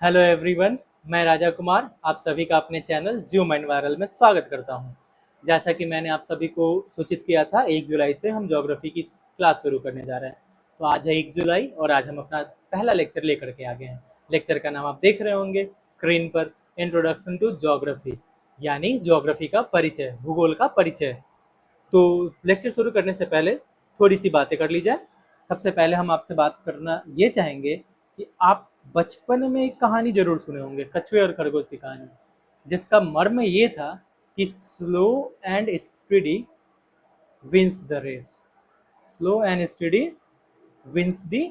Hello everyone. मैं राजा कुमार आप सभी का अपने चैनल जियो माइंड वायरल में स्वागत करता हूं। जैसा कि मैंने आप सभी को सूचित किया था, 1 जुलाई से हम ज्योग्राफी की क्लास शुरू करने जा रहे हैं। तो आज है 1 जुलाई और आज हम अपना पहला लेक्चर लेकर के आ गए हैं। लेक्चर का नाम आप देख रहे होंगे स्क्रीन पर, इंट्रोडक्शन टू ज्योग्राफी, यानी ज्योग्राफी का परिचय, भूगोल का परिचय। तो लेक्चर शुरू करने से पहले थोड़ी सी बातें कर ली जाए। सबसे पहले हम आपसे बात करना ये चाहेंगे कि आप बचपन में एक कहानी जरूर सुने होंगे, कछुए और खरगोश की कहानी, जिसका मर्म ये था कि slow and steady wins the race. Slow and steady wins the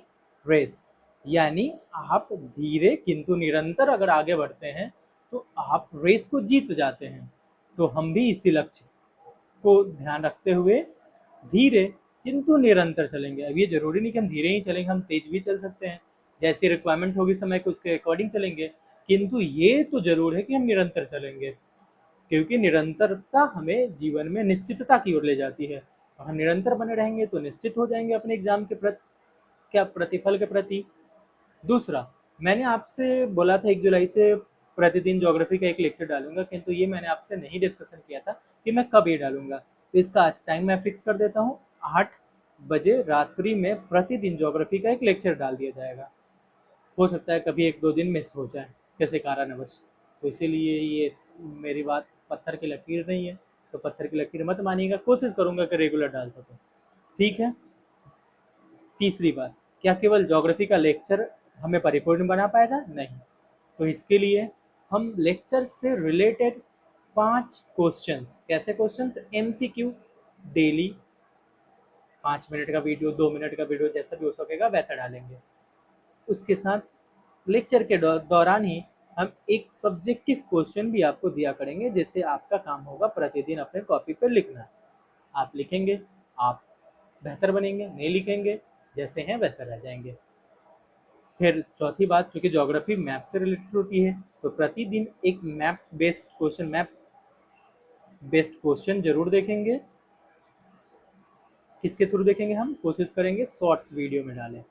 race, यानी आप धीरे किंतु निरंतर अगर आगे बढ़ते हैं तो आप रेस को जीत जाते हैं। तो हम भी इसी लक्ष्य को ध्यान रखते हुए धीरे किंतु निरंतर चलेंगे। अब ये जरूरी नहीं कि हम धीरे ही चलेंगे, हम तेज भी चल सकते हैं। जैसी रिक्वायरमेंट होगी समय को उसके अकॉर्डिंग चलेंगे, किंतु ये तो जरूर है कि हम निरंतर चलेंगे, क्योंकि निरंतरता हमें जीवन में निश्चितता की ओर ले जाती है। और हम निरंतर बने रहेंगे तो निश्चित हो जाएंगे अपने एग्जाम के प्रति, क्या प्रतिफल के प्रति। दूसरा, मैंने आपसे बोला था 1 जुलाई से प्रतिदिन ज्योग्राफी का एक लेक्चर डालूंगा, किंतु ये मैंने आपसे नहीं डिस्कशन किया था कि मैं कब ये डालूंगा। तो इसका आज टाइम मैं फिक्स कर देता हूँ, 8 बजे रात्रि में प्रतिदिन ज्योग्राफी का एक लेक्चर डाल दिया जाएगा। हो सकता है कभी 1-2 दिन मिस हो जाए किसी कारणवश, तो इसीलिए ये मेरी बात पत्थर की लकीर नहीं है। तो पत्थर की लकीर मत मानिएगा, कोशिश करूंगा कि रेगुलर डाल सकूँ। ठीक है। तीसरी बात, क्या केवल ज्योग्राफी का लेक्चर हमें परिपूर्ण बना पाएगा? नहीं। तो इसके लिए हम लेक्चर से रिलेटेड 5 क्वेश्चंस, कैसे क्वेश्चन, तो MCQ डेली, 5 मिनट का वीडियो, 2 मिनट का वीडियो, जैसा भी हो सकेगा वैसा डालेंगे। उसके साथ लेक्चर के दौरान ही हम एक सब्जेक्टिव क्वेश्चन भी आपको दिया करेंगे, जिससे आपका काम होगा प्रतिदिन अपने कॉपी पर लिखना। आप लिखेंगे, आप बेहतर बनेंगे, नहीं लिखेंगे जैसे हैं वैसा रह जाएंगे। फिर चौथी बात, चूंकि ज्योग्राफी मैप से रिलेटेड होती है, तो प्रतिदिन एक मैप बेस्ड क्वेश्चन जरूर देखेंगे। किसके थ्रू देखेंगे? हम कोशिश करेंगे शॉर्ट्स वीडियो में डालें,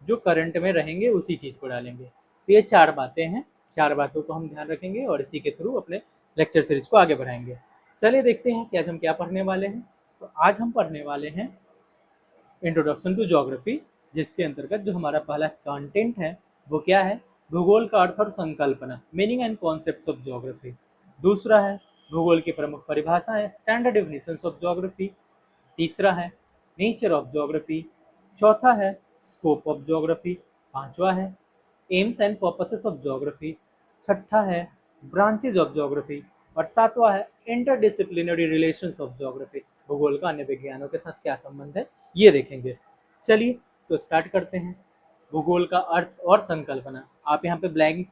जो करंट में रहेंगे उसी चीज़ को डालेंगे। तो ये 4 बातें हैं, 4 बातों को हम ध्यान रखेंगे और इसी के थ्रू अपने लेक्चर सीरीज को आगे बढ़ाएंगे। चलिए देखते हैं कि आज हम क्या पढ़ने वाले हैं। तो आज हम पढ़ने वाले हैं इंट्रोडक्शन टू ज्योग्राफी, जिसके अंतर्गत जो हमारा पहला कंटेंट है वो क्या है? भूगोल का अर्थ और संकल्पना, meaning and concepts of geography. दूसरा है भूगोल की प्रमुख परिभाषाएं, स्टैंडर्ड डेफिनेशंस ऑफ ज्योग्राफी। तीसरा है नेचर ऑफ ज्योग्राफी। चौथा है स्कोप ऑफ ज्योग्राफी। पांचवा है AIIMS and purposes of geography. छठा है ब्रांचेज ऑफ ज्योग्राफी। और सातवां है इंटरडिसिप्लिनरी रिलेशंस ऑफ ज्योग्राफी, भूगोल का अन्य विज्ञानों के साथ क्या संबंध है ये देखेंगे। चलिए तो स्टार्ट करते हैं। भूगोल का अर्थ और संकल्पना। आप यहाँ पे ब्लैंक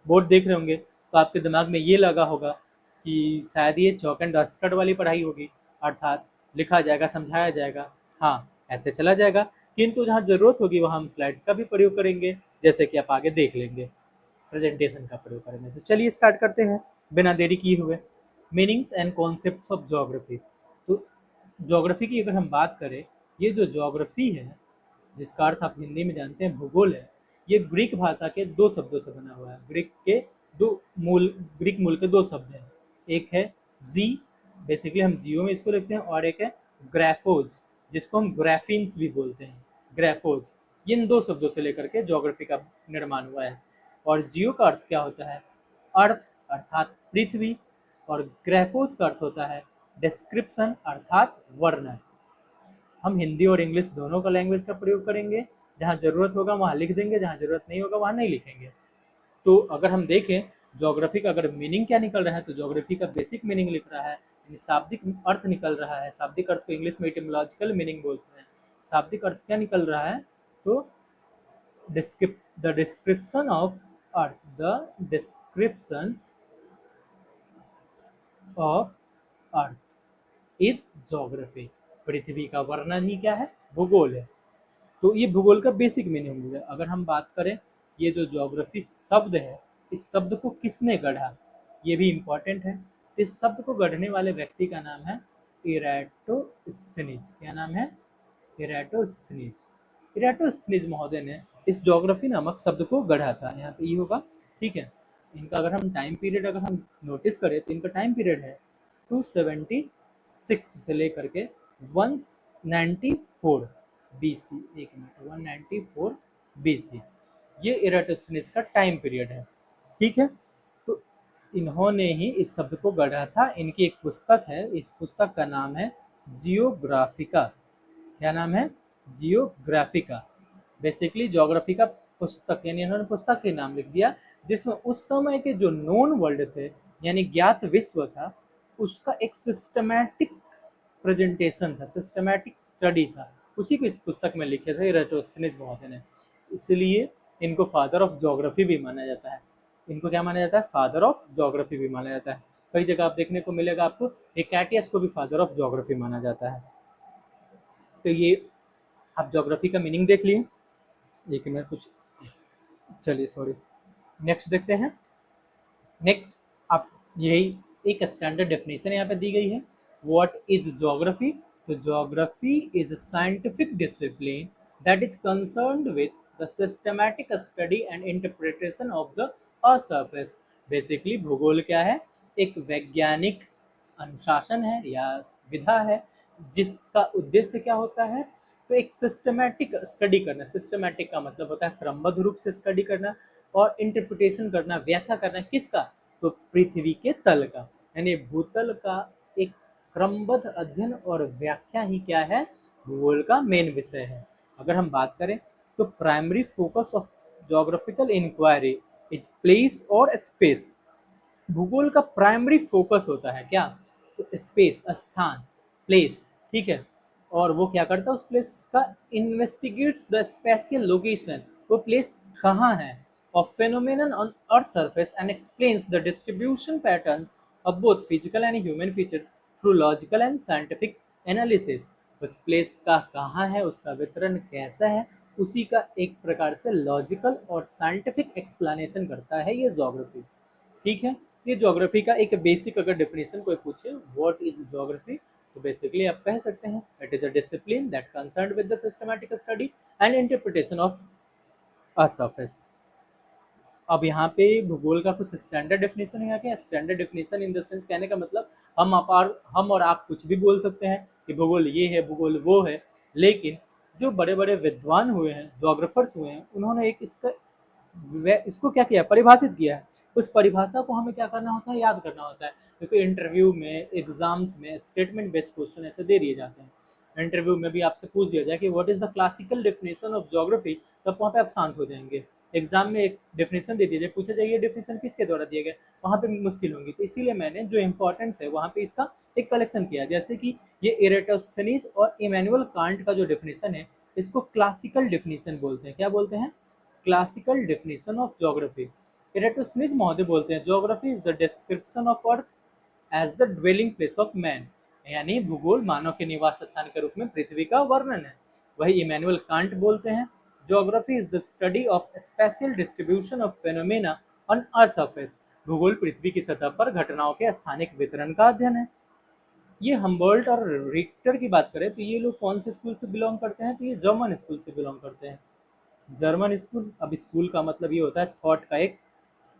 बोर्ड देख रहे होंगे, तो आपके दिमाग में ये लगा होगा कि शायद ये चौक एंड दस्तखत वाली पढ़ाई होगी, अर्थात लिखा जाएगा, समझाया जाएगा। हाँ, ऐसे चला जाएगा, किंतु जहाँ जरूरत होगी वहाँ हम स्लाइड्स का भी प्रयोग करेंगे, जैसे कि आप आगे देख लेंगे, प्रेजेंटेशन का प्रयोग करेंगे। तो चलिए स्टार्ट करते हैं बिना देरी किए हुए। Meanings and concepts of geography. तो ज्योग्राफी की अगर हम बात करें, ये जो ज्योग्राफी है, जिसका अर्थ आप हिंदी में जानते हैं भूगोल है, ये ग्रीक भाषा के 2 शब्दों से बना हुआ है। दो ग्रीक मूल के 2 शब्द हैं। एक है जी, बेसिकली हम जियो में इसको लिखते हैं, और एक है ग्राफोज, जिसको हम ग्राफिन्स भी बोलते हैं, ग्राफोज। इन 2 शब्दों से लेकर के ज्योग्राफी का निर्माण हुआ है। और जियो का अर्थ क्या होता है? अर्थ अर्थात पृथ्वी। और ग्राफोज का अर्थ होता है डिस्क्रिप्शन अर्थात वर्णन। हम हिंदी और इंग्लिश दोनों का लैंग्वेज का प्रयोग करेंगे, जहाँ ज़रूरत होगा वहाँ लिख देंगे, जहाँ ज़रूरत नहीं होगा वहाँ नहीं लिखेंगे। तो अगर हम देखें ज्योग्राफी का अगर मीनिंग क्या निकल रहा है, तो ज्योग्राफी का बेसिक मीनिंग लिख रहा है, यानी शाब्दिक अर्थ निकल रहा है। शाब्दिक अर्थ को इंग्लिश में इटिमोलॉजिकल मीनिंग बोलते हैं। शाब्दिक अर्थ क्या निकल रहा है? तो the description of earth, the description of earth is geography. पृथ्वी का वर्णन ही क्या है? भूगोल है। तो ये भूगोल का बेसिक मीनिंग हो गया। अगर हम बात करें, ये जो ज्योग्राफी शब्द है, इस शब्द को किसने गढ़ा, ये भी इम्पोर्टेंट है। इस शब्द को गढ़ने वाले व्यक्ति का नाम है इराटोस्थेनीज। क्या नाम है? इराटोस्थेनीज। इराटोस्थेनीज महोदय ने इस ज्योग्राफी नामक शब्द को गढ़ा था। यहाँ पे ये होगा, ठीक है। इनका अगर हम टाइम पीरियड अगर हम नोटिस करें तो इनका टाइम पीरियड है 276 से लेकर के 194 BC। एक मिनट, 194 BC ये इराटोस्थेनीज का टाइम पीरियड है, ठीक है। तो इन्होंने ही इस शब्द को गढ़ा था। इनकी एक पुस्तक है, इस पुस्तक का नाम है जियोग्राफिका। क्या नाम है? जियोग्राफिका। बेसिकली ज्योग्राफी का पुस्तक, यानी इन्होंने पुस्तक के नाम लिख दिया, जिसमें उस समय के जो नोन वर्ल्ड थे, यानी ज्ञात विश्व था, उसका एक सिस्टमैटिक प्रेजेंटेशन था, सिस्टमैटिक स्टडी था, उसी को इस पुस्तक में लिखे थे इराटोस्थेनीज महोदय ने। इसलिए इनको फादर ऑफ ज्योग्राफी भी माना जाता है। इनको क्या माना जाता है? फादर ऑफ ज्योग्राफी भी माना जाता है। कई जगह आप देखने को मिलेगा आपको हिकायटियस को भी फादर ऑफ ज्योग्राफी माना जाता है। तो ये आप ज्योग्राफी का मीनिंग देख लिए। एक मिनट कुछ, चलिए सॉरी, नेक्स्ट देखते हैं। नेक्स्ट आप यही एक स्टैंडर्ड डेफिनेशन यहाँ पे दी गई है। What is geography? तो geography is a scientific discipline that is concerned with the systematic study and interpretation of the earth surface. Basically भूगोल क्या है? एक वैज्ञानिक अनुशासन है या विधा है, जिसका उद्देश्य क्या होता है? तो एक सिस्टमैटिक स्टडी करना। सिस्टमैटिक का मतलब होता है क्रमबद्ध रूप से स्टडी करना, और इंटरप्रिटेशन करना, व्याख्या करना। किसका? तो पृथ्वी के तल का, यानी भूतल का एक क्रमबद्ध अध्ययन और व्याख्या ही क्या है? भूगोल का मेन विषय है। अगर हम बात करें तो primary focus of geographical inquiry is place और स्पेस। भूगोल का प्राइमरी फोकस होता है क्या? तो स्पेस, स्थान, प्लेस, ठीक है। और वो क्या करता है? उस प्लेस का इन्वेस्टिगेट्स द स्पेशियल लोकेशन, वो प्लेस कहाँ है, of phenomenon on earth surface and explains the distribution patterns of both physical and human features through logical and scientific analysis. उस प्लेस का कहाँ है, उसका वितरण कैसा है, उसी का एक प्रकार से लॉजिकल और साइंटिफिक एक्सप्लेनेशन करता है ये ज्योग्राफी, ठीक है। ये ज्योग्राफी का एक बेसिक अगर डेफिनेशन कोई पूछे, व्हाट इज ज्योग्राफी, तो बेसिकली आप कह सकते हैं it is a discipline that concerned with the systematic study and interpretation of earth surface. अब यहाँ पे भूगोल का कुछ स्टैंडर्ड डेफिनेशन है। यहाँ के standard definition in the sense, कहने का मतलब हम और आप कुछ भी बोल सकते हैं कि भूगोल ये है, भूगोल वो है, लेकिन जो बड़े बड़े विद्वान हुए हैं, जोग्राफर्स हुए हैं, उन्होंने एक इसको क्या किया? परिभाषित किया है। उस परिभाषा को हमें क्या करना होता है? याद करना होता है, क्योंकि इंटरव्यू में, एग्जाम्स में स्टेटमेंट बेस्ड क्वेश्चन ऐसे दे दिए जाते हैं। इंटरव्यू में भी आपसे पूछ दिया जाए कि what is the classical definition of geography, तब वहाँ पे आप शांत हो जाएंगे। एग्जाम में एक डेफिनेशन दे दीजिए, पूछा जाए ये डेफिनेशन किसके द्वारा दिए गए, वहाँ पे मुश्किल होंगी। तो इसीलिए मैंने जो इंपॉर्टेंस है वहाँ पे इसका एक कलेक्शन किया, जैसे कि ये इरेटोस्थेनीज और इमैनुअल कांट का जो डेफिनेशन है, इसको क्लासिकल डेफिनेशन बोलते हैं। क्या बोलते हैं? Classical definition of geography. Eratosthenes महोदय बोलते हैं geography is the description of earth as the dwelling place of man, यानी भूगोल मानव के निवास स्थान के रूप में पृथ्वी का वर्णन है। वही इमैनुअल कांट बोलते हैं geography is the study of special distribution of phenomena on earth surface. भूगोल पृथ्वी की सतह पर घटनाओं के स्थानिक वितरण का अध्ययन है। ये हम्बोल्ट और रिक्टर की बात करें तो ये लोग कौन से स्कूल से बिलोंग करते हैं? तो ये जर्मन स्कूल से बिलोंग करते हैं। जर्मन स्कूल, अब स्कूल का मतलब ये होता है थॉट का एक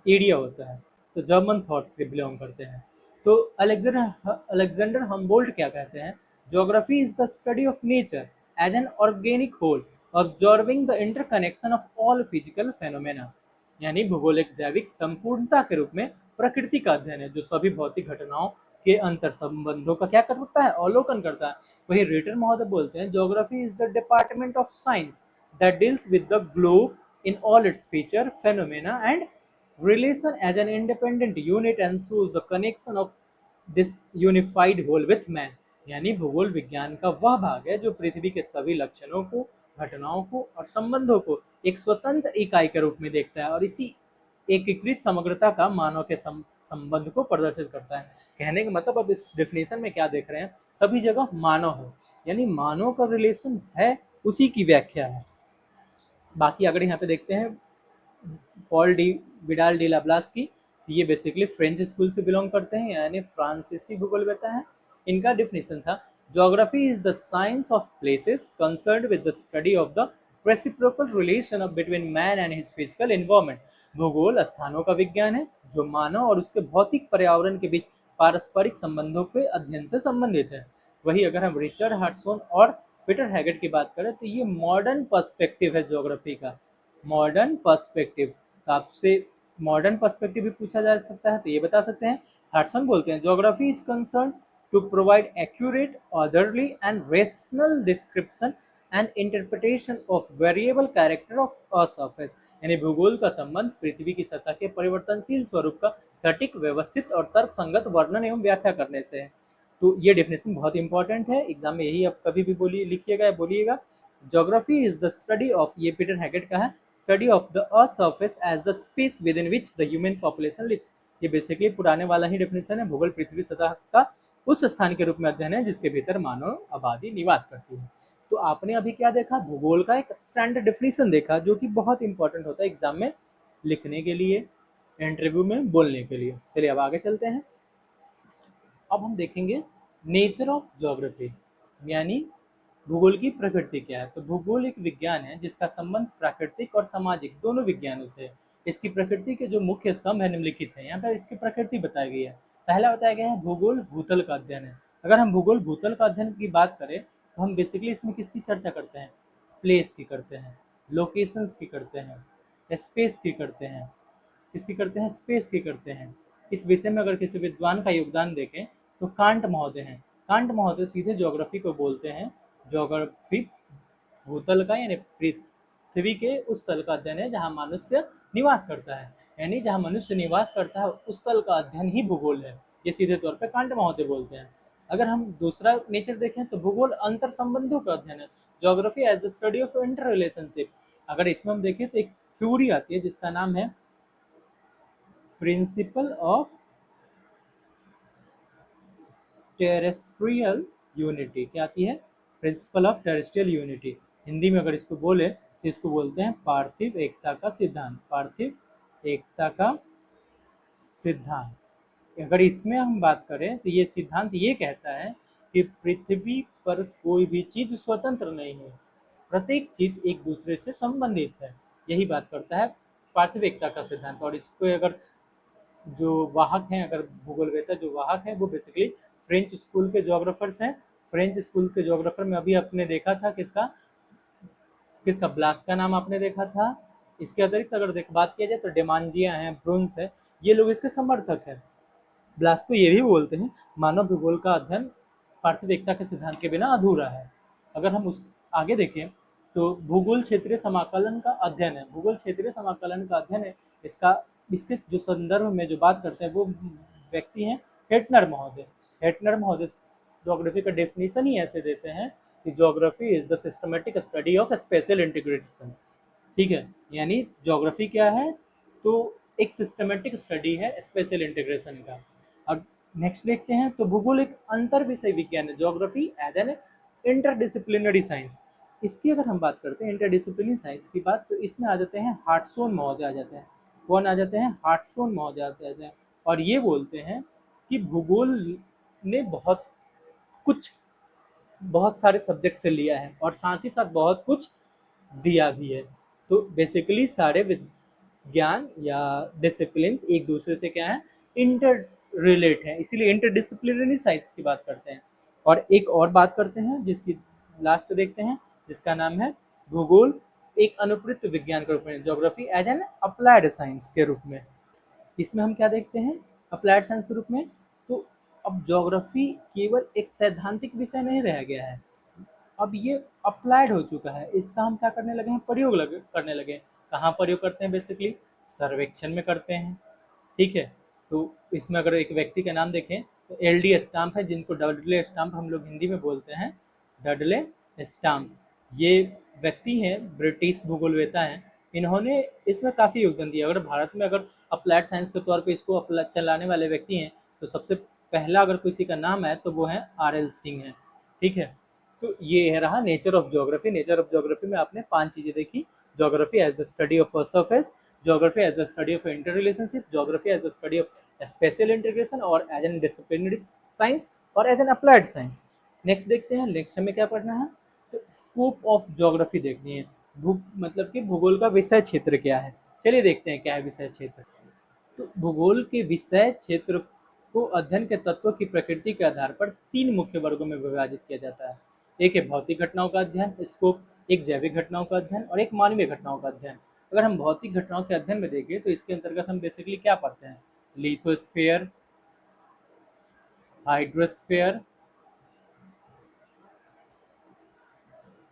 एरिया होता है, तो जर्मन थॉट से बिलोंग करते हैं। तो अलेक्जेंडर हम्बोल्ट क्या कहते हैं? Geography is the study of nature as an organic whole observing the interconnection of all physical phenomena, यानी भूगोल एक जैविक संपूर्णता के रूप में प्रकृति का अध्ययन है, जो सभी भौतिक घटनाओं के अंतर संबंधों का क्या करता है? अवलोकन करता है। वही रिटर महोदय बोलते हैं geography is the department of science that deals with the globe in all its feature, phenomena and relation as an independent unit and shows the connection of this unified whole with man। यानी भूगोल विज्ञान का वह भाग है जो पृथ्वी के सभी लक्षणों को, घटनाओं को और संबंधों को एक स्वतंत्र इकाई के रूप में देखता है, और इसी एकीकृत समग्रता का मानव के संबंध को प्रदर्शित करता है। कहने का मतलब अब इस डेफिनेशन में क्या देख रहे हैं? सभी जगह मानव है, यानी मानव का रिलेशन है, उसी की व्याख्या है। बाकी अगर यहाँ पे देखते हैं पॉल डी विडाल डी लाब्लास की, ये बेसिकली फ्रेंच स्कूल से बिलोंग करते हैं, यानी फ्रांसीसी भूगोलवेत्ता है। इनका डिफिनेशन था geography is the science of places concerned with the study of the reciprocal relation of between man and his physical environment. भूगोल स्थानों का विज्ञान है जो मानव और उसके भौतिक पर्यावरण के बीच पारस्परिक संबंधों के अध्ययन से संबंधित है। वही अगर हम रिचर्ड हार्टसोन और पीटर हैगेट की बात करें तो ये मॉडर्न पर्सपेक्टिव है ज्योग्राफी का। मॉडर्न पर्सपेक्टिव, तो आपसे मॉडर्न पर्सपेक्टिव भी पूछा जा सकता है तो ये बता सकते हैं। हार्टसन बोलते हैं geography is concern to provide accurate, orderly and rational description and interpretation of variable character of a surface. यानी भूगोल का संबंध पृथ्वी की सतह के परिवर्तनशील स्वरूप का सटीक, व्यवस्थित और तर्कसंगत वर्णन एवं व्याख्या करने से है। तो ये डेफिनेशन बहुत इंपॉर्टेंट है, एग्जाम में यही आप कभी भी बोलिए, लिखिएगा या बोलिएगा। Geography is the study of, ये पीटर हैगेट का है, study of the earth surface as the space within which the human population lives. ये बेसिकली पुराने वाला ही डेफिनेशन है। भूगोल पृथ्वी सतह का उस स्थान के रूप में अध्ययन है जिसके भीतर मानव आबादी निवास करती है। तो आपने अभी क्या देखा, भूगोल का एक स्टैंडर्ड डेफिनेशन देखा जो कि बहुत इंपॉर्टेंट होता है एग्जाम में लिखने के लिए, इंटरव्यू में बोलने के लिए। चलिए अब आगे चलते हैं। अब हम देखेंगे नेचर ऑफ ज्योग्राफी, यानी भूगोल की प्रकृति क्या है। तो भूगोल एक विज्ञान है जिसका संबंध प्राकृतिक और सामाजिक दोनों विज्ञानों से है। इसकी प्रकृति के जो मुख्य स्तंभ है निम्नलिखित है। यहाँ पर इसकी प्रकृति बताई गई है। पहला बताया गया है भूगोल भूतल का अध्ययन है। अगर हम भूगोल भूतल का अध्ययन की बात करें तो हम बेसिकली इसमें किसकी चर्चा करते हैं, प्लेस की करते हैं, लोकेशंस की करते हैं, स्पेस की करते हैं, किसकी करते हैं, स्पेस की करते हैं। इस विषय में अगर किसी विद्वान का योगदान देखें तो कांट महोदय हैं। कांट महोदय सीधे ज्योग्राफी को बोलते हैं। ज्योग्राफी भूतल का यानी पृथ्वी के उस तल का अध्ययन है जहाँ मनुष्य निवास करता है, यानी जहाँ मनुष्य निवास करता है उस तल का अध्ययन ही भूगोल है। ये सीधे तौर पर कांट महोदय बोलते हैं। अगर हम दूसरा नेचर देखें तो भूगोल अंतर संबंधों का अध्ययन है। Geography as the study of inter relationship. अगर इसमें हम देखें तो एक थ्योरी आती है जिसका नाम है प्रिंसिपल ऑफ टेरेस्ट्रियल यूनिटी। क्या आती है, principle of terrestrial unity. Hindi में अगर इसको बोले तो इसको बोलते हैं पार्थिव एकता का सिद्धांत। पार्थिव एकता का सिद्धांत। अगर इसमें हम बात करें तो ये सिद्धांत ये कहता है कि पृथ्वी पर कोई भी चीज स्वतंत्र नहीं है, प्रत्येक चीज एक दूसरे से संबंधित है। यही बात करता है पार्थिव एकता का सिद्धांत। और इसको अगर जो वाहक हैं, अगर भूगोलवेत्ता जो वाहक हैं वो बेसिकली फ्रेंच स्कूल के जोग्राफर्स हैं। फ्रेंच स्कूल के जोग्राफर में अभी आपने देखा था किसका, किसका ब्लास का नाम आपने देखा था। इसके अतिरिक्त अगर बात किया जाए तो डेमांजिया हैं, ब्रुन्स है, ये लोग इसके समर्थक हैं। ब्लास तो ये भी बोलते हैं मानव भूगोल का अध्ययन पार्थिव एकता के सिद्धांत के बिना अधूरा है। अगर हम उस आगे देखें तो भूगोल क्षेत्रीय समाकलन का अध्ययन है। भूगोल क्षेत्रीय समाकलन का अध्ययन है। इसका इसके जो संदर्भ में जो बात करते हैं वो व्यक्ति हैं हेटनर महोदय। हेटनर महोदय ज्योग्राफी का डेफिनेशन ही ऐसे देते हैं कि geography is the systematic study of spatial integration. ठीक है, यानी ज्योग्राफी क्या है, तो एक सिस्टमेटिक स्टडी है स्पेशल इंटीग्रेशन का। अब नेक्स्ट देखते हैं तो भूगोल एक अंतर विषय विज्ञान है। Geography as an interdisciplinary science. इसकी अगर हम बात करते हैं इंटरडिसिप्लिनरी साइंस की बात, तो इसमें आ जाते हैं हार्टसोन महोदय आ जाते हैं। कौन आ जाते हैं, हार्टसोन महोदय आ जाते हैं। और ये बोलते हैं कि भूगोल ने बहुत सारे सब्जेक्ट से लिया है और साथ ही साथ बहुत कुछ दिया भी है। तो बेसिकली सारे विज्ञान या डिसिप्लिन एक दूसरे से क्या है, इंटर रिलेट है, इसीलिए इंटरडिसिप्लिनरी साइंस की बात करते हैं। और एक और बात करते हैं जिसकी लास्ट देखते हैं, जिसका नाम है भूगोल एक अनुप्रयुक्त विज्ञान के रूप में, geography as an applied science के रूप में। इसमें हम क्या देखते हैं अप्लाइड साइंस के रूप में। तो अब ज्योग्राफी केवल एक सैद्धांतिक विषय नहीं रह गया है, अब ये अप्लाइड हो चुका है। इसका हम क्या करने लगे हैं, करने लगे। कहाँ प्रयोग करते हैं, बेसिकली सर्वेक्षण में करते हैं। ठीक है, तो इसमें अगर एक व्यक्ति का नाम देखें तो LD स्टाम्प है, जिनको डडले स्टाम्प हम लोग हिंदी में बोलते हैं, डडले स्टाम्प। ये व्यक्ति हैं, ब्रिटिश भूगोलवेत्ता हैं। इन्होंने इसमें काफ़ी योगदान दिया। अगर भारत में अगर अप्लाइड साइंस के तौर पे इसको चलाने वाले व्यक्ति हैं तो सबसे पहला अगर किसी का नाम है तो वो है RL सिंह है। ठीक है, तो ये है रहा nature of geography. Nature of geography में आपने 5 चीज़ें देखी। Geography as the study of surface, geography as the study of inter relationship, geography as the study of spatial integration और एज एन डिसिप्लिनरी साइंस और as an applied science. Next देखते हैं, next हमें क्या पढ़ना है, तो स्कोप ऑफ ज्योग्राफी देखनी है। मतलब कि भूगोल का विषय क्षेत्र क्या है। चलिए देखते हैं क्या है विषय क्षेत्र। तो भूगोल के विषय क्षेत्र को अध्ययन के तत्वों की प्रकृति के आधार पर 3 मुख्य वर्गों में विभाजित किया जाता है। एक है भौतिक घटनाओं का अध्ययन, स्कोप, एक जैविक घटनाओं का अध्ययन और एक मानवीय घटनाओं का अध्ययन। अगर हम भौतिक घटनाओं के अध्ययन में देखें तो इसके अंतर्गत हम बेसिकली क्या पढ़ते हैं? Lithosphere, hydrosphere.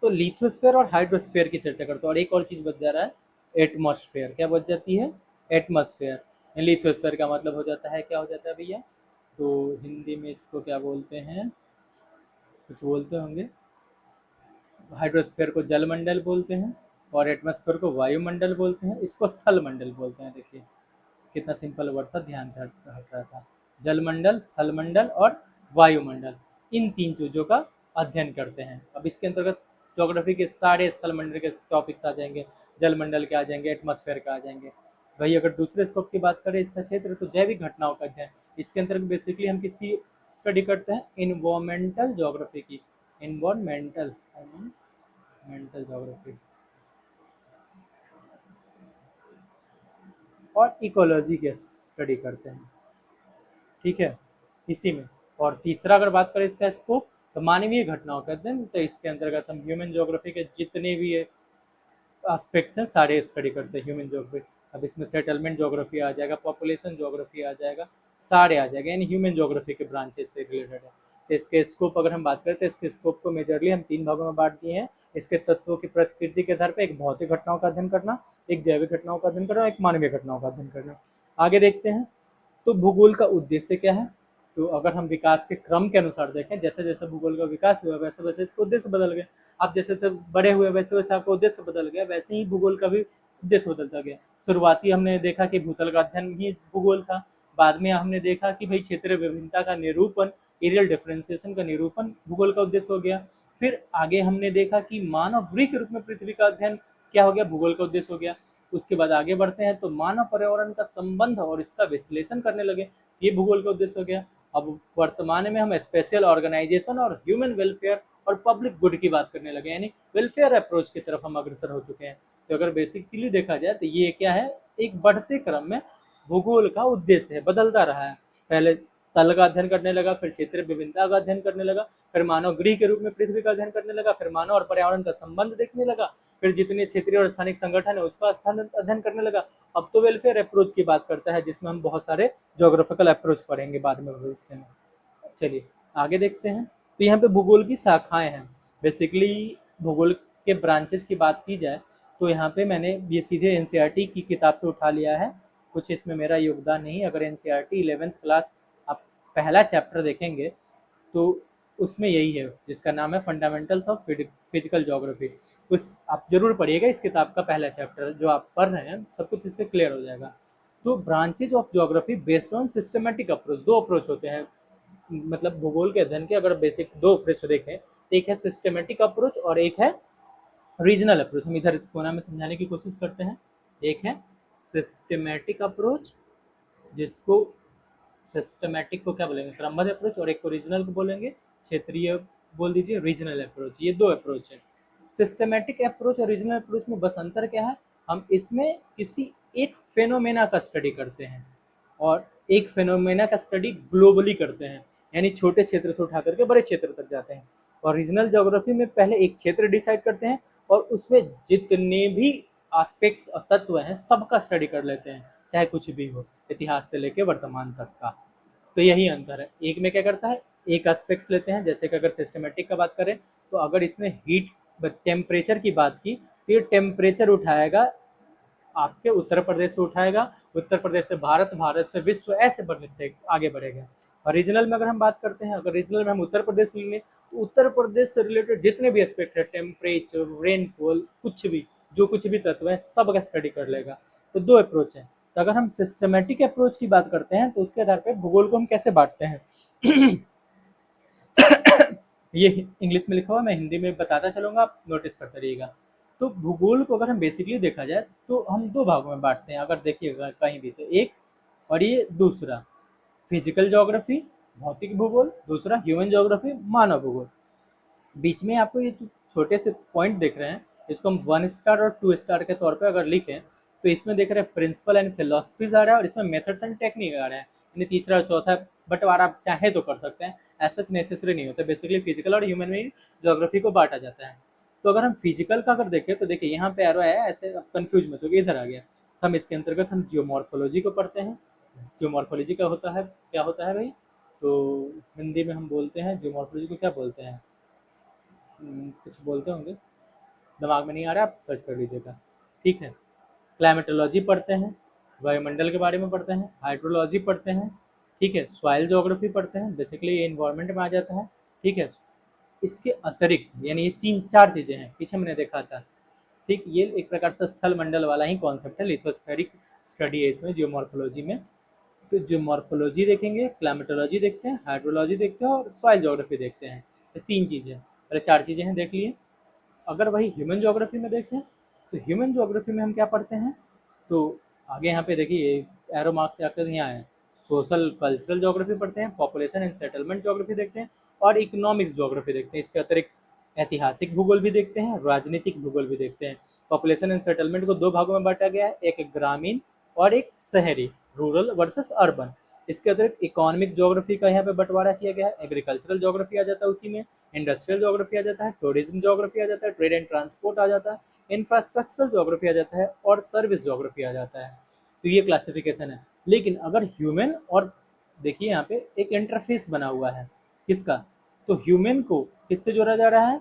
तो लिथोस्फीयर और हाइड्रोस्फीयर की चर्चा करते हैं, और एक और चीज बच जा रहा है, एटमॉस्फेयर। क्या बच जाती है? एटमॉस्फेयर। लिथोस्फीयर का मतलब हो जाता है, क्या हो जाता है भैया? तो हिंदी में इसको क्या बोलते हैं, कुछ बोलते होंगे। हाइड्रोस्फीयर को जलमंडल बोलते हैं और एटमॉस्फेयर को वायुमंडल बोलते हैं, इसको स्थल मंडल बोलते हैं। देखिए कितना सिंपल वर्ड था, ध्यान से हट रहा था। जलमंडल, स्थलमंडल और वायुमंडल, इन 3 चीज़ों का अध्ययन करते हैं। अब इसके अंतर्गत ज्योग्राफी के सारे स्थलमंडल के टॉपिक्स आ जाएंगे, जलमंडल के आ जाएंगे, एटमॉस्फेयर का आ जाएंगे। वही अगर दूसरे स्कोप की बात करें इसका क्षेत्र, तो जैविक घटनाओं का अध्ययन। इसके अंतर्गत बेसिकली हम किसकी स्टडी करते हैं? इन्वायरमेंटल ज्योग्राफी की। इन्वायरमेंटल मेंटल ज्योग्राफी और इकोलॉजी की स्टडी करते हैं। ठीक है, इसी में। और तीसरा अगर बात करें इसका स्कोप, तो मानवीय घटनाओं का अध्ययन। तो इसके अंतर्गत हम ह्यूमन ज्योग्राफी के जितने भी एस्पेक्ट्स हैं सारे स्टडी करते हैं ह्यूमन ज्योग्राफी। अब इसमें सेटलमेंट ज्योग्राफी आ जाएगा, पॉपुलेशन ज्योग्राफी आ जाएगा, सारे आ जाएगा, यानी ह्यूमन ज्योग्राफी के ब्रांचेस से रिलेटेड है। तो इसके स्कोप अगर हम बात करें तो इसके स्कोप को मेजरली हम 3 भागों में बांट दिए हैं। इसके तत्वों की प्रकृति के आधार पर एक भौतिक घटनाओं का अध्ययन करना, एक जैविक घटनाओं का अध्ययन करना और एक मानवीय घटनाओं का अध्ययन करना। आगे देखते हैं, तो भूगोल का उद्देश्य क्या है? तो अगर हम विकास के क्रम के अनुसार देखें, जैसे जैसे भूगोल का विकास हुआ वैसे वैसे इसके उद्देश्य बदल गए। आप जैसे जैसे बड़े हुए वैसे वैसे आपका उद्देश्य बदल गया, वैसे ही भूगोल का भी उद्देश्य बदलता गया। शुरुआती हमने देखा कि भूतल का अध्ययन ही भूगोल था। बाद में हमने देखा कि भाई क्षेत्रीय विभिन्नता का निरूपण, एरियल डिफरेंशिएशन का निरूपण भूगोल का उद्देश्य हो गया। फिर आगे हमने देखा कि मानव गृह के रूप में पृथ्वी का अध्ययन क्या हो गया? भूगोल का उद्देश्य हो गया। उसके बाद आगे बढ़ते हैं तो मानव पर्यावरण का संबंध और इसका विश्लेषण करने लगे, ये भूगोल का उद्देश्य हो गया। अब वर्तमान में हम स्पेशल ऑर्गेनाइजेशन और ह्यूमन वेलफेयर और पब्लिक गुड की बात करने लगे, यानी वेलफेयर अप्रोच की तरफ हम अग्रसर हो चुके हैं। तो अगर बेसिकली देखा जाए तो ये क्या है, एक बढ़ते क्रम में भूगोल का उद्देश्य है, बदलता रहा है। पहले तल का अध्ययन करने लगा, फिर क्षेत्रीय विभिन्नता का अध्ययन करने लगा, फिर मानव गृह के रूप में पृथ्वी का अध्ययन करने लगा, फिर मानव और पर्यावरण का संबंध देखने लगा, फिर जितने क्षेत्रीय और स्थानिक संगठन है उसका अध्ययन करने लगा। अब तो वेलफेयर अप्रोच की बात करता है, जिसमें हम बहुत सारे जोग्राफिकल अप्रोच पढ़ेंगे बाद में भविष्य में। चलिए आगे देखते हैं। तो यहाँ पे भूगोल की शाखाएं हैं। बेसिकली भूगोल के ब्रांचेस की बात की जाए तो यहाँ पे मैंने ये सीधे एनसीईआरटी की किताब से उठा लिया है, कुछ इसमें मेरा योगदान नहीं। अगर एनसीईआरटी 11th क्लास आप पहला चैप्टर देखेंगे तो उसमें यही है, जिसका नाम है फंडामेंटल्स ऑफ फिजिकल ज्योग्राफी। उस आप जरूर पढ़िएगा, इस किताब का पहला चैप्टर जो आप पढ़ रहे हैं सब कुछ इससे क्लियर हो जाएगा। तो branches of geography based on systematic approach, 2 approach होते हैं। मतलब भूगोल के अध्ययन के अगर बेसिक 2 अप्रोच देखें, एक है सिस्टमेटिक अप्रोच और एक है रीजनल अप्रोच। हम इधर कोना में समझाने की कोशिश करते हैं। एक है सिस्टमेटिक अप्रोच, जिसको सिस्टमेटिक को क्या बोलेंगे? क्रमबद्ध अप्रोच। और एक को रीजनल को बोलेंगे क्षेत्रीय, बोल दीजिए रीजनल अप्रोच। ये 2 अप्रोच है। सिस्टमेटिक अप्रोच और रीजनल अप्रोच में बस अंतर क्या है? हम इसमें किसी एक फेनोमेना का स्टडी करते हैं और एक फेनोमेना का स्टडी ग्लोबली करते हैं, यानी छोटे क्षेत्र से उठा करके बड़े क्षेत्र तक जाते हैं। और रीजनल ज्योग्राफी में पहले एक क्षेत्र डिसाइड करते हैं और उसमें जितने भी एस्पेक्ट्स और तत्व हैं सबका स्टडी कर लेते हैं, चाहे कुछ भी हो, इतिहास से लेकर वर्तमान तक का। तो यही अंतर है। एक में क्या करता है, एक एस्पेक्ट्स लेते हैं, जैसे कि अगर सिस्टमेटिक का बात करें तो अगर इसने हीट टेम्परेचर की बात की तो ये टेम्परेचर उठाएगा, आपके उत्तर प्रदेश से उठाएगा, उत्तर प्रदेश से भारत, भारत से विश्व, ऐसे बढ़ते आगे बढ़ेगा। और रीजनल में अगर हम बात करते हैं, अगर रीजनल में हम उत्तर प्रदेश ले लें तो उत्तर प्रदेश से रिलेटेड जितने भी एस्पेक्ट है, टेम्परेचर, रेनफॉल, कुछ भी, जो कुछ भी तत्व है सब का स्टडी कर लेगा। तो 2 अप्रोच है। तो अगर हम सिस्टमेटिक अप्रोच की बात करते हैं तो उसके आधार पर भूगोल को हम कैसे बांटते हैं ये इंग्लिश में लिखा हुआ, मैं हिंदी में बताता चलूंगा, आप नोटिस करते रहिएगा। तो भूगोल को अगर हम बेसिकली देखा जाए तो हम 2 भागों में बांटते हैं, अगर देखिएगा कहीं भी तो एक, और ये दूसरा फिजिकल ज्योग्राफी भौतिक भूगोल, दूसरा ह्यूमन ज्योग्राफी मानव भूगोल। बीच में आपको ये जो छोटे से पॉइंट देख रहे हैं इसको हम 1 स्टार और 2 स्टार के तौर पे अगर लिखें तो इसमें देख रहे हैं प्रिंसिपल एंड फिलोसफीज आ रहा है और इसमें मेथड्स एंड टेक्निक आ रहा है, यानी तीसरा और चौथा बंटवारा आप चाहे तो कर सकते हैं, ऐसा नेसेसरी नहीं होता। बेसिकली फिजिकल और ह्यूमन में ज्योग्राफी को बांटा जाता है। तो अगर हम फिजिकल का अगर देखें तो देखिए यहाँ पे एरो है, ऐसे कंफ्यूज मत हो कि इधर आ गया। हम इसके अंतर्गत हम जियोमॉर्फोलॉजी को पढ़ते हैं। जियोमॉर्फोलॉजी का होता है, क्या होता है भाई, तो हिंदी में हम बोलते हैं जियोमॉर्फोलॉजी को क्या बोलते हैं, कुछ बोलते होंगे, दिमाग में नहीं आ रहा, आप सर्च कर लीजिएगा। ठीक है, क्लाइमेटोलॉजी पढ़ते हैं, वायुमंडल के बारे में पढ़ते हैं, हाइड्रोलॉजी पढ़ते हैं। ठीक है, सॉइल ज्योग्राफी पढ़ते हैं, बेसिकली ये इन्वायरमेंट में आ जाता है। ठीक है, इसके अतिरिक्त यानी ये तीन चार चीज़ें हैं, पीछे मैंने देखा था। ठीक, ये एक प्रकार से स्थल मंडल वाला ही कॉन्सेप्ट है, लिथोस्फेरिक स्टडी है इसमें जियोमॉर्फोलॉजी में। तो जियोमॉर्फोलॉजी देखेंगे, क्लाइमेटोलॉजी देखते हैं, हाइड्रोलॉजी देखते हैं और सॉइल ज्योग्राफी देखते हैं। ये तीन चीज़ें, पहले चार चीज़ें हैं देख लिए। अगर वही ह्यूमन ज्योग्राफी में देखें तो ह्यूमन ज्योग्राफी में हम क्या पढ़ते हैं, तो आगे यहाँ पे देखिए एरो मार्क से आकर यहाँ है, सोशल कल्चरल ज्योग्राफी पढ़ते हैं, पॉपुलेशन एंड सेटलमेंट ज्योग्राफी देखते हैं और इकोनॉमिक्स ज्योग्राफी देखते हैं। इसके अतिरिक्त ऐतिहासिक भूगोल भी देखते हैं, राजनीतिक भूगोल भी देखते हैं। पॉपुलेशन एंड सेटलमेंट को दो भागों में बांटा गया है, एक ग्रामीण और एक शहरी, रूरल वर्सेस अर्बन। इसके अतिरिक्त इकोनॉमिक ज्योग्राफी का यहाँ पे बंटवारा किया गया है, एग्रीकल्चरल ज्योग्राफी आ जाता है उसी में, इंडस्ट्रियल ज्योग्राफी आ जाता है, टूरिज्म ज्योग्राफी आ जाता है, ट्रेड एंड ट्रांसपोर्ट आ जाता है, इंफ्रास्ट्रक्चरल ज्योग्राफी आ जाता है और सर्विस ज्योग्राफी आ जाता है। तो ये क्लासिफिकेशन है। लेकिन अगर ह्यूमन और देखिए यहाँ पे एक इंटरफेस बना हुआ है किसका, तो ह्यूमन को किससे जोड़ा जा रहा है,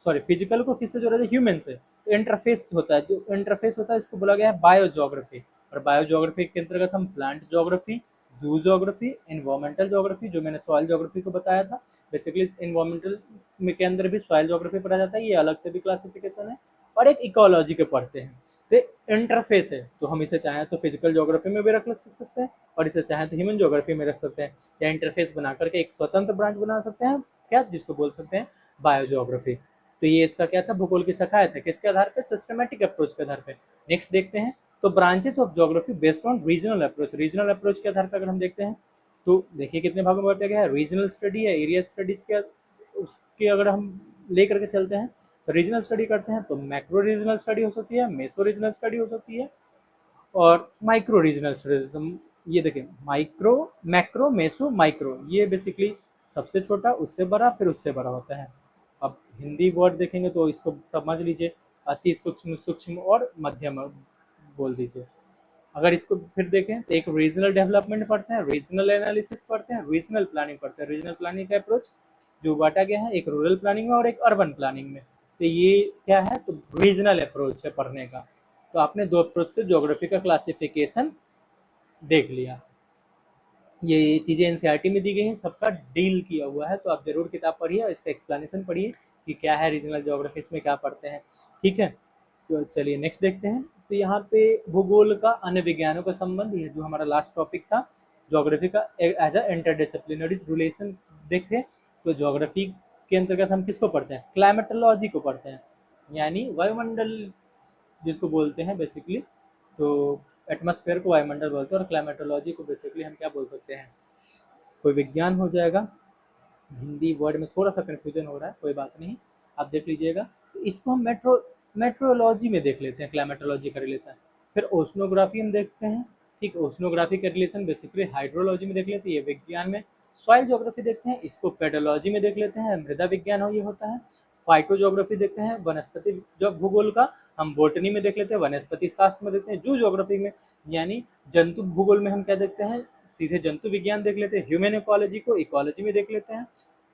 सॉरी फिजिकल को किससे जोड़ा जाए, ह्यूमन से। तो इंटरफेस होता है, जो इंटरफेस होता है इसको बोला गया है बायो ज्योग्राफी। और बायो ज्योग्राफी के अंतर्गत हम प्लांट ज्योग्राफी, जू ज्योग्राफी, इन्वायरमेंटल ज्योग्राफी, जो मैंने सॉइल ज्योग्राफी को बताया था, बेसिकली इन्वायरमेंटल में के अंदर भी सॉइल ज्योग्राफी पढ़ा जाता है, ये अलग से भी क्लासिफिकेशन है। और एक इकोलॉजी के पढ़ते हैं। तो इंटरफेस है, तो हम इसे चाहें तो फिजिकल ज्योग्राफी में भी रख सकते हैं और इसे चाहें तो ह्यूमन ज्योग्राफी में रख सकते हैं, या इंटरफेस बना करके एक स्वतंत्र ब्रांच बना सकते हैं, क्या जिसको बोल सकते हैं बायो ज्योग्राफी। तो ये इसका क्या था, भूगोल की शाखाएं थे, किसके आधार पे, सिस्टमैटिक अप्रोच के आधार पे। नेक्स्ट देखते हैं, तो branches of geography based on regional approach. Regional approach के आधार पर अगर हम देखते हैं तो देखिए कितने भागों में बांटा गया है, रीजनल स्टडी है, एरिया स्टडीज के उसके अगर हम ले करके चलते हैं तो रीजनल स्टडी करते हैं तो मैक्रो रीजनल स्टडी हो सकती है, मेसो रीजनल स्टडी हो सकती है और माइक्रो रीजनल स्टडी। तो ये देखिए माइक्रो, मैक्रो, मेसो, माइक्रो, ये बेसिकली सबसे छोटा, उससे बड़ा, फिर उससे बड़ा होता है। अब हिंदी वर्ड देखेंगे तो इसको समझ लीजिए, अति सूक्ष्म, सूक्ष्म और मध्यम बोल दीजिए। अगर इसको फिर देखें तो एक रीजनल डेवलपमेंट पढ़ते हैं, रीजनल एनालिसिस पढ़ते हैं, रीजनल प्लानिंग पढ़ते हैं। रीजनल प्लानिंग का अप्रोच जो बांटा गया है एक रूरल प्लानिंग में और एक अर्बन प्लानिंग में। तो ये क्या है, तो रीजनल अप्रोच है पढ़ने का। तो आपने दो अप्रोच से ज्योग्राफी का क्लासिफिकेशन देख लिया। ये चीज़ें एनसीईआरटी में दी गई हैं, सबका डील किया हुआ है, तो आप जरूर किताब पढ़िए और इसका एक्सप्लेनेशन पढ़िए कि क्या है रीजनल ज्योग्राफी, इसमें क्या पढ़ते हैं। ठीक है, तो चलिए नेक्स्ट देखते हैं। तो यहाँ पे भूगोल का अन्य विज्ञानों का संबंध, ये जो हमारा लास्ट टॉपिक था ज्योग्राफी का एज अ इंटरडिसिप्लिनरी रिलेशन देखें, तो ज्योग्राफी के अंतर्गत हम किसको पढ़ते हैं, क्लाइमेटोलॉजी को पढ़ते हैं, यानी वायुमंडल जिसको बोलते हैं बेसिकली। तो एटमॉस्फेयर को वायुमंडल बोलते हैं और क्लाइमेटोलॉजी को बेसिकली हम क्या बोल सकते हैं, कोई विज्ञान हो जाएगा। हिंदी वर्ड में थोड़ा सा कन्फ्यूजन हो रहा है, कोई बात नहीं, आप देख लीजिएगा। तो इसको हम मेट्रोलॉजी में देख लेते हैं, क्लाइमेटोलॉजी का रिलेशन। फिर ओशनोग्राफी हम देखते हैं। ठीक, ओशनोग्राफी का रिलेशन बेसिकली हाइड्रोलॉजी में देख लेते हैं, ये विज्ञान में। सॉइल ज्योग्राफी देखते हैं, इसको पेडोलॉजी में देख लेते हैं, मृदा विज्ञान हो ये होता है। फाइटो ज्योग्राफी देखते हैं, वनस्पति जो भूगोल का हम बोटनी में देख लेते हैं, वनस्पति शास्त्र में देखते हैं। जू ज्योग्राफी में यानी जंतु भूगोल में हम क्या देखते हैं, सीधे जंतु विज्ञान देख लेते हैं। ह्यूमन इकोलॉजी को इकोलॉजी में देख लेते हैं।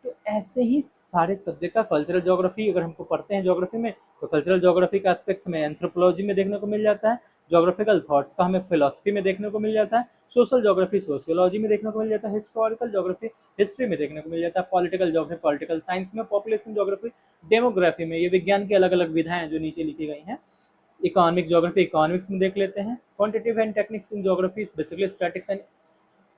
तो ऐसे ही सारे सब्जेक्ट का कल्चरल ज्योग्राफी अगर हमको पढ़ते हैं ज्योग्राफी में, तो कल्चरल ज्योग्राफी का एस्पेक्ट्स में एंथ्रोपोलॉजी में देखने को मिल जाता है। ज्योग्राफिकल थॉट्स का हमें फिलोसफी में देखने को मिल जाता है। सोशल ज्योग्राफी सोशियोलॉजी में देखने को मिल जाता है। हिस्टोरिकल ज्योग्राफी हिस्ट्री में देखने को मिल जाता है। पॉलिटिकल ज्योग्राफी पॉलिटिकल साइंस में। पॉपुलेशन ज्योग्राफी डेमोग्राफी में। ये विज्ञान की अलग अलग विधाएं जो नीचे लिखी गई हैं। इकोनॉमिक ज्योग्राफी इकोनॉमिक्स में देख लेते हैं। Quantitative and techniques in geography basically statistics and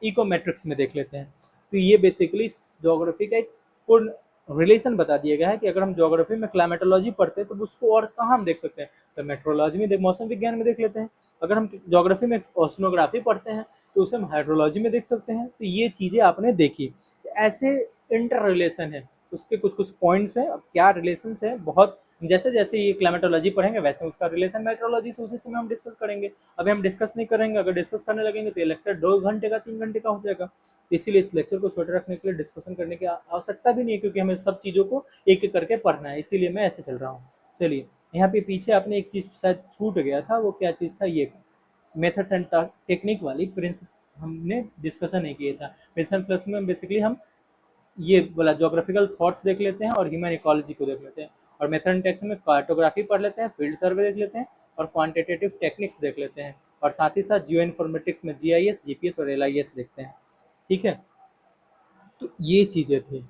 econometrics में देख लेते हैं। तो ये बेसिकली ज्योग्राफी का एक पूर्ण रिलेशन बता दिया गया है कि अगर हम ज्योग्राफी में क्लाइमेटोलॉजी पढ़ते हैं तो उसको और कहाँ हम देख सकते हैं, तो मेट्रोलॉजी में मौसम विज्ञान में देख लेते हैं। अगर हम ज्योग्राफी में ओशनोग्राफी पढ़ते हैं तो उसे हम हाइड्रोलॉजी में देख सकते हैं। तो ये चीज़ें आपने देखी, ऐसे इंटर रिलेशन है, उसके कुछ कुछ पॉइंट्स हैं। अब क्या रिलेशन है, बहुत जैसे जैसे ये क्लाइमेटोलॉजी पढ़ेंगे वैसे उसका रिलेशन मेट्रोलॉजी से उसी समय हम डिस्कस करेंगे। अभी हम डिस्कस नहीं करेंगे, अगर डिस्कस करने लगेंगे तो ये लेक्चर 2 घंटे का 3 घंटे का हो जाएगा। तो इसीलिए इस लेक्चर को छोटे रखने के लिए डिस्कशन करने की आवश्यकता भी नहीं है, क्योंकि हमें सब चीज़ों को एक एक करके पढ़ना है, इसीलिए मैं ऐसे चल रहा हूँ। चलिए, यहाँ पे पीछे आपने एक चीज़ शायद छूट गया था, वो क्या चीज़ था, ये मेथड्स एंड टेक्निक वाली प्रिंसिपल हमने डिस्कशन नहीं किया था। मिशन प्लस में बेसिकली हम ये बोला ज्योग्राफिकल थॉट्स देख लेते हैं और ह्यूमन इकोलॉजी को देख लेते हैं, और मेथड एंड टेक्निक्स में कार्टोग्राफी पढ़ लेते हैं, फील्ड सर्वे देख लेते हैं और क्वांटिटेटिव टेक्निक्स देख लेते हैं, और साथ ही साथ जियो इन्फॉर्मेटिक्स में जीआईएस, जीपीएस और एलआईएस देखते हैं। ठीक है, तो ये चीज़ें थी।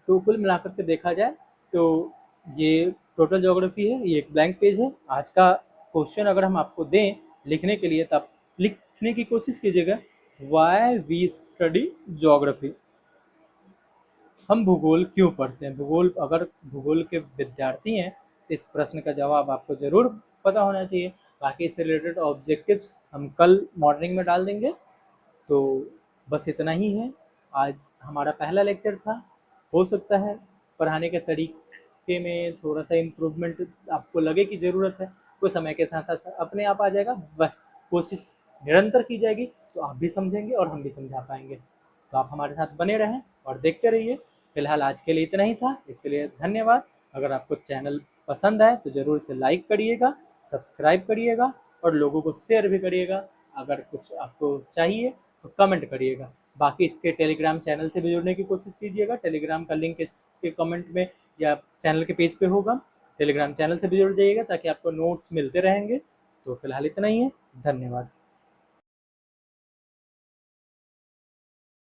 तो कुल मिलाकर के देखा जाए तो ये टोटल ज्योग्राफी है, ये एक ब्लैंक पेज है। आज का क्वेश्चन अगर हम आपको दें लिखने के लिए, तो आप लिखने की कोशिश कीजिएगा, वाई वी स्टडी ज्योग्राफी, हम भूगोल क्यों पढ़ते हैं। भूगोल, अगर भूगोल के विद्यार्थी हैं तो इस प्रश्न का जवाब आपको ज़रूर पता होना चाहिए। बाकी इससे रिलेटेड ऑब्जेक्टिव्स हम कल मॉर्निंग में डाल देंगे। तो बस इतना ही है, आज हमारा पहला लेक्चर था। हो सकता है पढ़ाने के तरीके में थोड़ा सा इम्प्रूवमेंट आपको लगे कि ज़रूरत है, वो समय के साथ साथ अपने आप आ जाएगा। बस कोशिश निरंतर की जाएगी तो आप भी समझेंगे और हम भी समझा पाएंगे। तो आप हमारे साथ बने रहें और देखते रहिए। फिलहाल आज के लिए इतना ही था, इसलिए धन्यवाद। अगर आपको चैनल पसंद आए तो ज़रूर इसे लाइक करिएगा, सब्सक्राइब करिएगा और लोगों को शेयर भी करिएगा। अगर कुछ आपको चाहिए तो कमेंट करिएगा। बाकी इसके टेलीग्राम चैनल से भी जुड़ने की कोशिश कीजिएगा। टेलीग्राम का लिंक इसके कमेंट में या चैनल के पेज पे होगा। टेलीग्राम चैनल से भी जुड़ जाइएगा ताकि आपको नोट्स मिलते रहेंगे। तो फिलहाल इतना ही है, धन्यवाद।